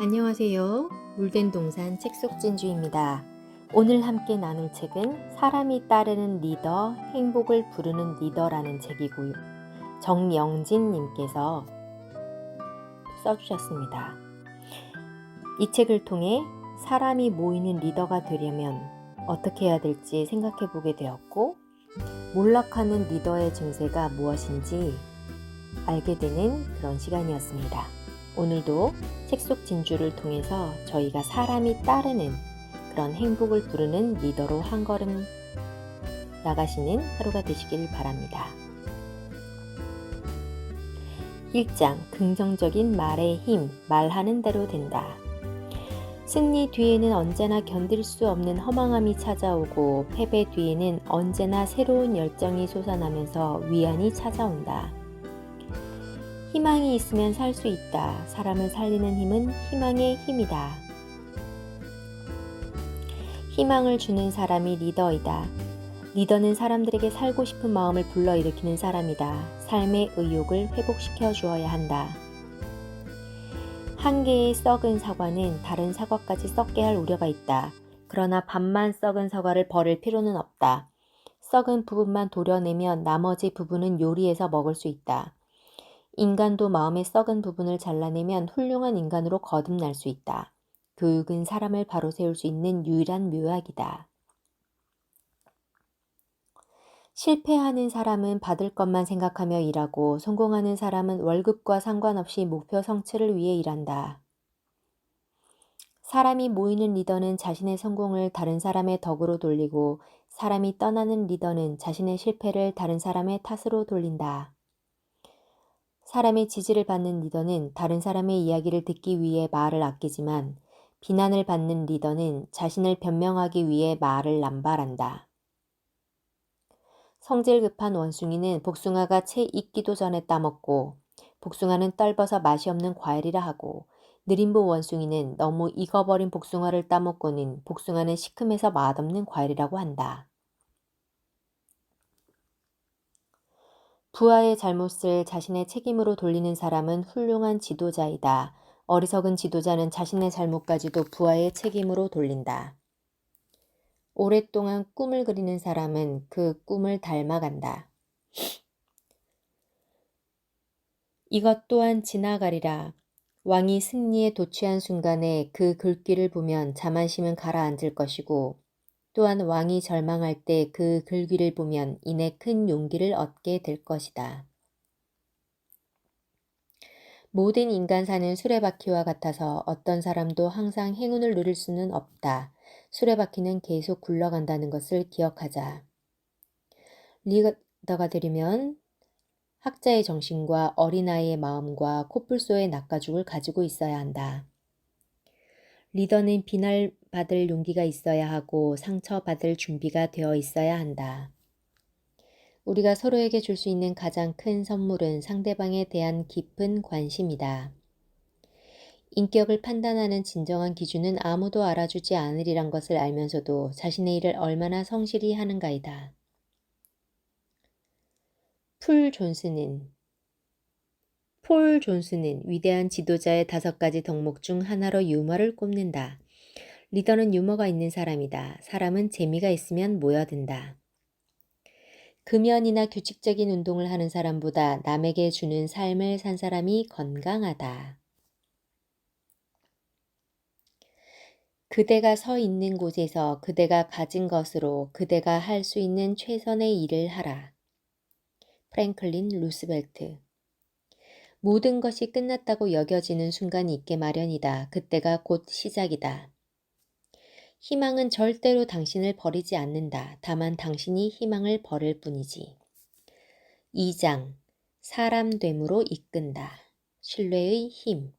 안녕하세요. 물된 동산 책속진주입니다. 오늘 함께 나눌 책은 사람이 따르는 리더, 행복을 부르는 리더라는 책이고요. 정영진님께서 써주셨습니다. 이 책을 통해 사람이 모이는 리더가 되려면 어떻게 해야 될지 생각해 보게 되었고, 몰락하는 리더의 증세가 무엇인지 알게 되는 그런 시간이었습니다. 오늘도 책 속 진주를 통해서 저희가 사람이 따르는 그런 행복을 부르는 리더로 한 걸음 나가시는 하루가 되시길 바랍니다. 1장 긍정적인 말의 힘, 말하는 대로 된다. 승리 뒤에는 언제나 견딜 수 없는 허망함이 찾아오고 패배 뒤에는 언제나 새로운 열정이 솟아나면서 위안이 찾아온다. 희망이 있으면 살 수 있다. 사람을 살리는 힘은 희망의 힘이다. 희망을 주는 사람이 리더이다. 리더는 사람들에게 살고 싶은 마음을 불러일으키는 사람이다. 삶의 의욕을 회복시켜 주어야 한다. 한 개의 썩은 사과는 다른 사과까지 썩게 할 우려가 있다. 그러나 반만 썩은 사과를 버릴 필요는 없다. 썩은 부분만 도려내면 나머지 부분은 요리해서 먹을 수 있다. 인간도 마음의 썩은 부분을 잘라내면 훌륭한 인간으로 거듭날 수 있다. 교육은 사람을 바로 세울 수 있는 유일한 묘약이다. 실패하는 사람은 받을 것만 생각하며 일하고 성공하는 사람은 월급과 상관없이 목표 성취를 위해 일한다. 사람이 모이는 리더는 자신의 성공을 다른 사람의 덕으로 돌리고 사람이 떠나는 리더는 자신의 실패를 다른 사람의 탓으로 돌린다. 사람의 지지를 받는 리더는 다른 사람의 이야기를 듣기 위해 말을 아끼지만 비난을 받는 리더는 자신을 변명하기 위해 말을 남발한다. 성질 급한 원숭이는 복숭아가 채 익기도 전에 따먹고 복숭아는 떫어서 맛이 없는 과일이라 하고 느림보 원숭이는 너무 익어버린 복숭아를 따먹고는 복숭아는 시큼해서 맛없는 과일이라고 한다. 부하의 잘못을 자신의 책임으로 돌리는 사람은 훌륭한 지도자이다. 어리석은 지도자는 자신의 잘못까지도 부하의 책임으로 돌린다. 오랫동안 꿈을 그리는 사람은 그 꿈을 닮아간다. 이것 또한 지나가리라. 왕이 승리에 도취한 순간에 그 글귀를 보면 자만심은 가라앉을 것이고 또한 왕이 절망할 때 그 글귀를 보면 이내 큰 용기를 얻게 될 것이다. 모든 인간사는 수레바퀴와 같아서 어떤 사람도 항상 행운을 누릴 수는 없다. 수레바퀴는 계속 굴러간다는 것을 기억하자. 리더가 되려면 학자의 정신과 어린아이의 마음과 코뿔소의 낚아죽을 가지고 있어야 한다. 리더는 비난받을 용기가 있어야 하고 상처받을 준비가 되어 있어야 한다. 우리가 서로에게 줄 수 있는 가장 큰 선물은 상대방에 대한 깊은 관심이다. 인격을 판단하는 진정한 기준은 아무도 알아주지 않으리란 것을 알면서도 자신의 일을 얼마나 성실히 하는가이다. 폴 존스는 위대한 지도자의 5가지 덕목 중 하나로 유머를 꼽는다. 리더는 유머가 있는 사람이다. 사람은 재미가 있으면 모여든다. 금연이나 규칙적인 운동을 하는 사람보다 남에게 주는 삶을 산 사람이 건강하다. 그대가 서 있는 곳에서 그대가 가진 것으로 그대가 할 수 있는 최선의 일을 하라. 프랭클린 루스벨트. 모든 것이 끝났다고 여겨지는 순간이 있게 마련이다. 그때가 곧 시작이다. 희망은 절대로 당신을 버리지 않는다. 다만 당신이 희망을 버릴 뿐이지. 2장. 사람됨으로 이끈다. 신뢰의 힘.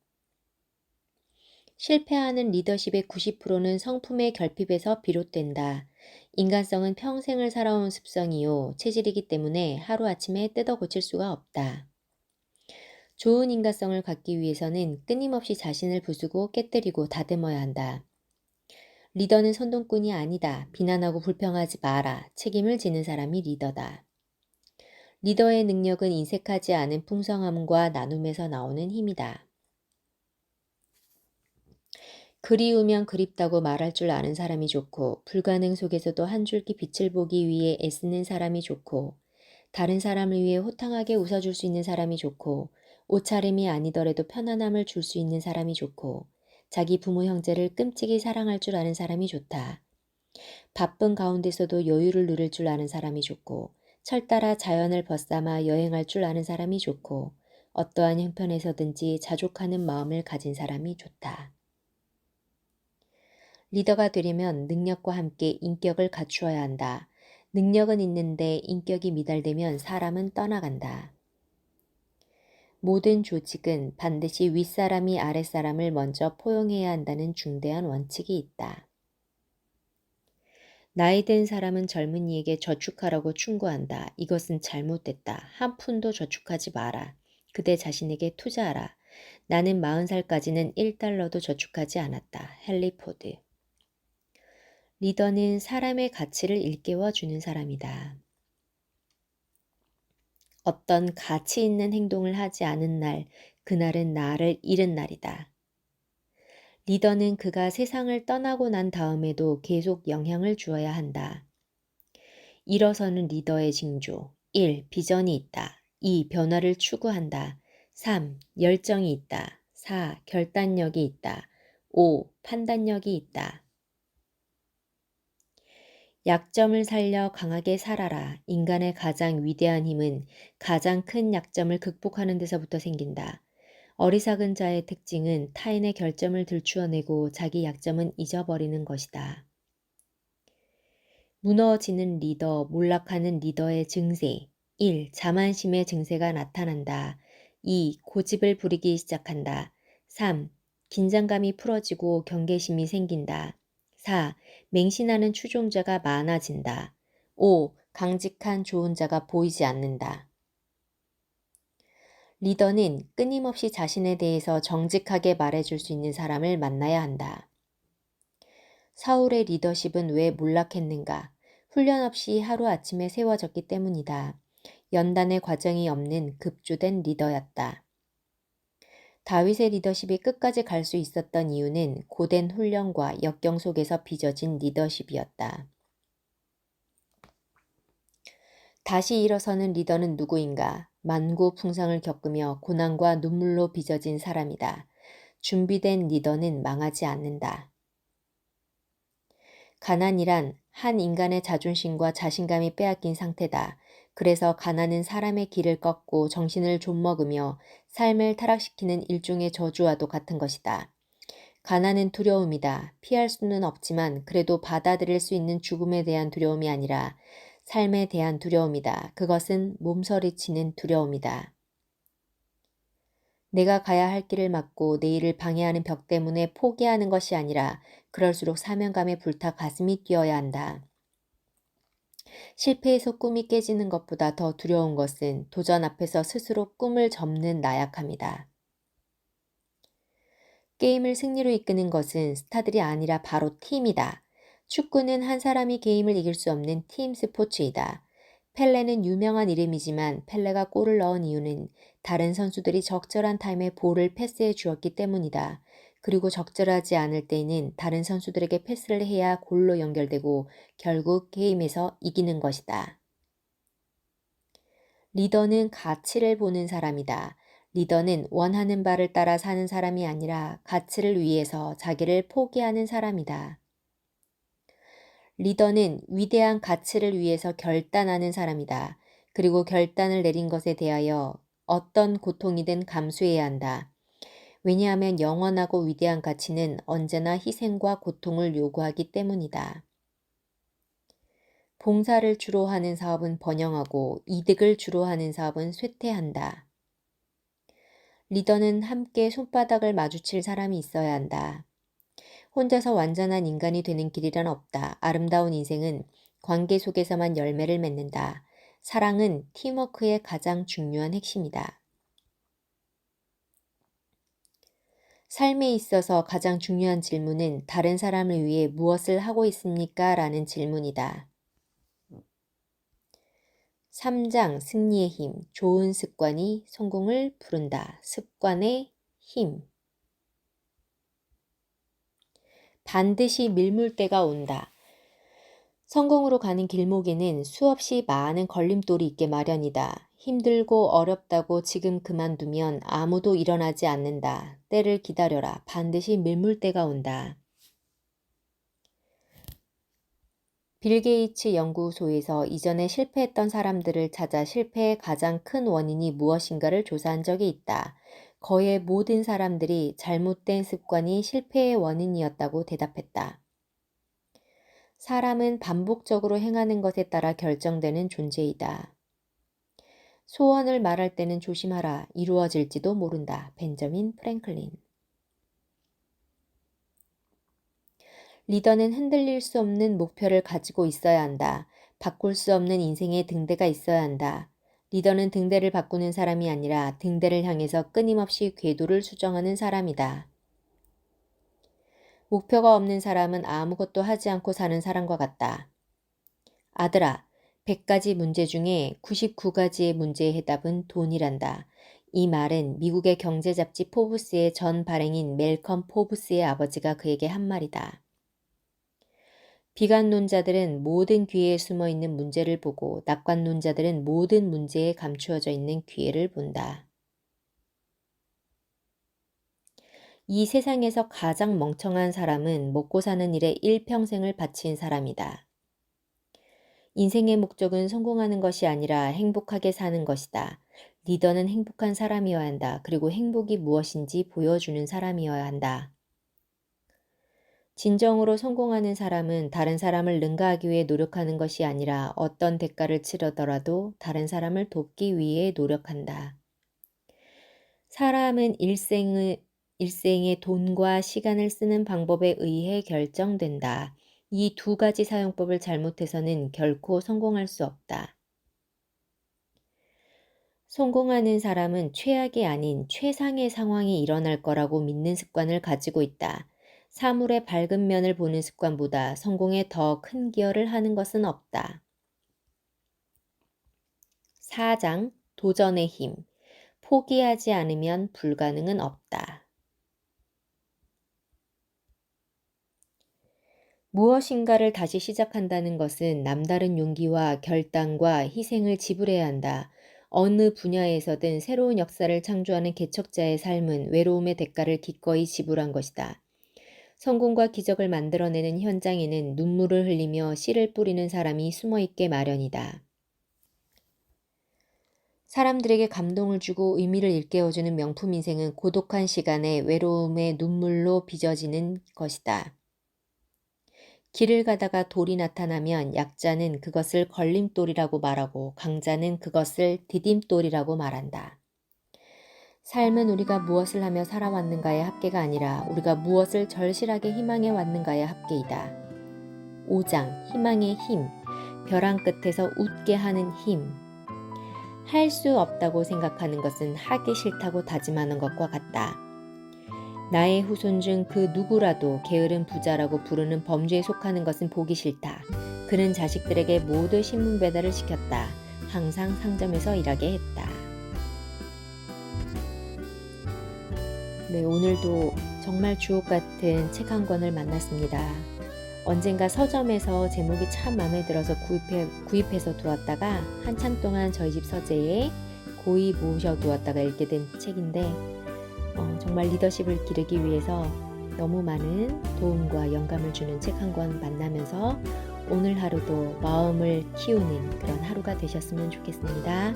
실패하는 리더십의 90%는 성품의 결핍에서 비롯된다. 인간성은 평생을 살아온 습성이요. 체질이기 때문에 하루아침에 뜯어 고칠 수가 없다. 좋은 인간성을 갖기 위해서는 끊임없이 자신을 부수고 깨뜨리고 다듬어야 한다. 리더는 선동꾼이 아니다. 비난하고 불평하지 마라. 책임을 지는 사람이 리더다. 리더의 능력은 인색하지 않은 풍성함과 나눔에서 나오는 힘이다. 그리우면 그립다고 말할 줄 아는 사람이 좋고, 불가능 속에서도 한 줄기 빛을 보기 위해 애쓰는 사람이 좋고, 다른 사람을 위해 호탕하게 웃어줄 수 있는 사람이 좋고, 옷차림이 아니더라도 편안함을 줄 수 있는 사람이 좋고, 자기 부모 형제를 끔찍이 사랑할 줄 아는 사람이 좋다. 바쁜 가운데서도 여유를 누릴 줄 아는 사람이 좋고, 철따라 자연을 벗삼아 여행할 줄 아는 사람이 좋고, 어떠한 형편에서든지 자족하는 마음을 가진 사람이 좋다. 리더가 되려면 능력과 함께 인격을 갖추어야 한다. 능력은 있는데 인격이 미달되면 사람은 떠나간다. 모든 조직은 반드시 윗사람이 아랫사람을 먼저 포용해야 한다는 중대한 원칙이 있다. 나이 든 사람은 젊은이에게 저축하라고 충고한다. 이것은 잘못됐다. 한 푼도 저축하지 마라. 그대 자신에게 투자하라. 나는 40살까지는 1달러도 저축하지 않았다. 헨리 포드. 리더는 사람의 가치를 일깨워 주는 사람이다. 어떤 가치 있는 행동을 하지 않은 날, 그날은 나를 잃은 날이다. 리더는 그가 세상을 떠나고 난 다음에도 계속 영향을 주어야 한다. 일어서는 리더의 징조. 1. 비전이 있다. 2. 변화를 추구한다. 3. 열정이 있다. 4. 결단력이 있다. 5. 판단력이 있다. 약점을 살려 강하게 살아라. 인간의 가장 위대한 힘은 가장 큰 약점을 극복하는 데서부터 생긴다. 어리석은 자의 특징은 타인의 결점을 들추어내고 자기 약점은 잊어버리는 것이다. 무너지는 리더, 몰락하는 리더의 증세. 1. 자만심의 증세가 나타난다. 2. 고집을 부리기 시작한다. 3. 긴장감이 풀어지고 경계심이 생긴다. 4. 맹신하는 추종자가 많아진다. 5. 강직한 조언자가 보이지 않는다. 리더는 끊임없이 자신에 대해서 정직하게 말해줄 수 있는 사람을 만나야 한다. 사울의 리더십은 왜 몰락했는가? 훈련 없이 하루아침에 세워졌기 때문이다. 연단의 과정이 없는 급조된 리더였다. 다윗의 리더십이 끝까지 갈 수 있었던 이유는 고된 훈련과 역경 속에서 빚어진 리더십이었다. 다시 일어서는 리더는 누구인가? 만고풍상을 겪으며 고난과 눈물로 빚어진 사람이다. 준비된 리더는 망하지 않는다. 가난이란 한 인간의 자존심과 자신감이 빼앗긴 상태다. 그래서 가난은 사람의 길을 꺾고 정신을 좀먹으며 삶을 타락시키는 일종의 저주와도 같은 것이다. 가난은 두려움이다. 피할 수는 없지만 그래도 받아들일 수 있는 죽음에 대한 두려움이 아니라 삶에 대한 두려움이다. 그것은 몸서리치는 두려움이다. 내가 가야 할 길을 막고 내일을 방해하는 벽 때문에 포기하는 것이 아니라 그럴수록 사명감에 불타 가슴이 뛰어야 한다. 실패해서 꿈이 깨지는 것보다 더 두려운 것은 도전 앞에서 스스로 꿈을 접는 나약함이다. 게임을 승리로 이끄는 것은 스타들이 아니라 바로 팀이다. 축구는 한 사람이 게임을 이길 수 없는 팀 스포츠이다. 펠레는 유명한 이름이지만 펠레가 골을 넣은 이유는 다른 선수들이 적절한 타임에 볼을 패스해 주었기 때문이다. 그리고 적절하지 않을 때에는 다른 선수들에게 패스를 해야 골로 연결되고 결국 게임에서 이기는 것이다. 리더는 가치를 보는 사람이다. 리더는 원하는 바를 따라 사는 사람이 아니라 가치를 위해서 자기를 포기하는 사람이다. 리더는 위대한 가치를 위해서 결단하는 사람이다. 그리고 결단을 내린 것에 대하여 어떤 고통이든 감수해야 한다. 왜냐하면 영원하고 위대한 가치는 언제나 희생과 고통을 요구하기 때문이다. 봉사를 주로 하는 사업은 번영하고 이득을 주로 하는 사업은 쇠퇴한다. 리더는 함께 손바닥을 마주칠 사람이 있어야 한다. 혼자서 완전한 인간이 되는 길이란 없다. 아름다운 인생은 관계 속에서만 열매를 맺는다. 사랑은 팀워크의 가장 중요한 핵심이다. 삶에 있어서 가장 중요한 질문은 다른 사람을 위해 무엇을 하고 있습니까? 라는 질문이다. 3장 승리의 힘. 좋은 습관이 성공을 부른다. 습관의 힘. 반드시 밀물 때가 온다. 성공으로 가는 길목에는 수없이 많은 걸림돌이 있게 마련이다. 힘들고 어렵다고 지금 그만두면 아무도 일어나지 않는다. 때를 기다려라. 반드시 밀물 때가 온다. 빌 게이츠 연구소에서 이전에 실패했던 사람들을 찾아 실패의 가장 큰 원인이 무엇인가를 조사한 적이 있다. 거의 모든 사람들이 잘못된 습관이 실패의 원인이었다고 대답했다. 사람은 반복적으로 행하는 것에 따라 결정되는 존재이다. 소원을 말할 때는 조심하라. 이루어질지도 모른다. 벤저민 프랭클린. 리더는 흔들릴 수 없는 목표를 가지고 있어야 한다. 바꿀 수 없는 인생의 등대가 있어야 한다. 리더는 등대를 바꾸는 사람이 아니라 등대를 향해서 끊임없이 궤도를 수정하는 사람이다. 목표가 없는 사람은 아무것도 하지 않고 사는 사람과 같다. 아들아, 100가지 문제 중에 99가지의 문제의 해답은 돈이란다. 이 말은 미국의 경제 잡지 포브스의 전 발행인 멜컴 포브스의 아버지가 그에게 한 말이다. 비관론자들은 모든 기회에 숨어있는 문제를 보고 낙관론자들은 모든 문제에 감추어져 있는 기회를 본다. 이 세상에서 가장 멍청한 사람은 먹고 사는 일에 일평생을 바친 사람이다. 인생의 목적은 성공하는 것이 아니라 행복하게 사는 것이다. 리더는 행복한 사람이어야 한다. 그리고 행복이 무엇인지 보여주는 사람이어야 한다. 진정으로 성공하는 사람은 다른 사람을 능가하기 위해 노력하는 것이 아니라 어떤 대가를 치르더라도 다른 사람을 돕기 위해 노력한다. 사람은 일생의 돈과 시간을 쓰는 방법에 의해 결정된다. 이 두 가지 사용법을 잘못해서는 결코 성공할 수 없다. 성공하는 사람은 최악이 아닌 최상의 상황이 일어날 거라고 믿는 습관을 가지고 있다. 사물의 밝은 면을 보는 습관보다 성공에 더 큰 기여를 하는 것은 없다. 4장 도전의 힘. 포기하지 않으면 불가능은 없다. 무엇인가를 다시 시작한다는 것은 남다른 용기와 결단과 희생을 지불해야 한다. 어느 분야에서든 새로운 역사를 창조하는 개척자의 삶은 외로움의 대가를 기꺼이 지불한 것이다. 성공과 기적을 만들어내는 현장에는 눈물을 흘리며 씨를 뿌리는 사람이 숨어있게 마련이다. 사람들에게 감동을 주고 의미를 일깨워주는 명품 인생은 고독한 시간에 외로움의 눈물로 빚어지는 것이다. 길을 가다가 돌이 나타나면 약자는 그것을 걸림돌이라고 말하고 강자는 그것을 디딤돌이라고 말한다. 삶은 우리가 무엇을 하며 살아왔는가의 합계가 아니라 우리가 무엇을 절실하게 희망해 왔는가의 합계이다. 5장 희망의 힘. 벼랑 끝에서 웃게 하는 힘. 할 수 없다고 생각하는 것은 하기 싫다고 다짐하는 것과 같다. 나의 후손 중 그 누구라도 게으른 부자라고 부르는 범죄에 속하는 것은 보기 싫다. 그는 자식들에게 모두 신문 배달을 시켰다. 항상 상점에서 일하게 했다. 네, 오늘도 정말 주옥 같은 책 한 권을 만났습니다. 언젠가 서점에서 제목이 참 마음에 들어서 구입해서 두었다가 한참 동안 저희 집 서재에 고이 모셔두었다가 읽게 된 책인데 정말 리더십을 기르기 위해서 너무 많은 도움과 영감을 주는 책 한 권 만나면서 오늘 하루도 마음을 키우는 그런 하루가 되셨으면 좋겠습니다.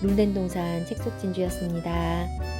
룰덴동산 책속진주였습니다.